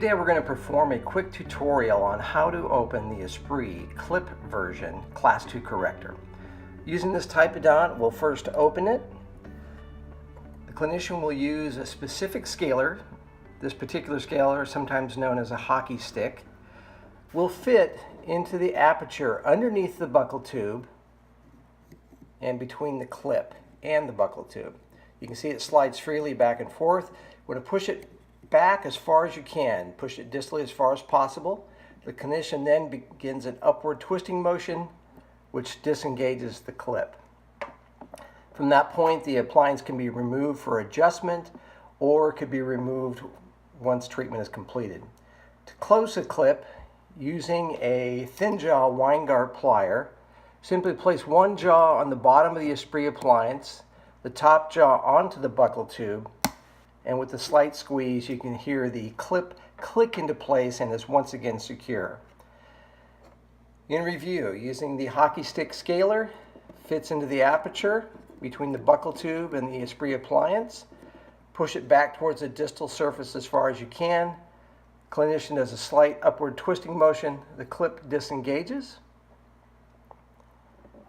Today we're going to perform a quick tutorial on how to open the Esprit Clip version Class II Corrector. Using this typodont, we'll first open it. The clinician will use a specific scaler. This particular scaler, sometimes known as a hockey stick, will fit into the aperture underneath the buccal tube and between the clip and the buccal tube. You can see it slides freely back and forth. We're going to push it back as far as you can. Push it distally as far as possible. The clinician then begins an upward twisting motion which disengages the clip. From that point, the appliance can be removed for adjustment or could be removed once treatment is completed. To close the clip, using a thin jaw Weingart plier, simply place one jaw on the bottom of the Esprit appliance, the top jaw onto the buccal tube, and with a slight squeeze you can hear the clip click into place and is once again secure. In review, using the hockey stick scaler, fits into the aperture between the buccal tube and the Esprit appliance. Push it back towards the distal surface as far as you can. Clinician does a slight upward twisting motion. The clip disengages.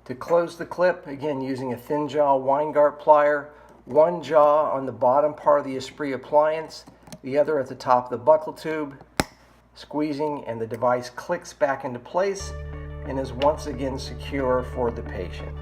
To close the clip, again using a thin jaw Weingart plier, one jaw on the bottom part of the Esprit appliance, the other at the top of the buccal tube, squeezing, and the device clicks back into place and is once again secure for the patient.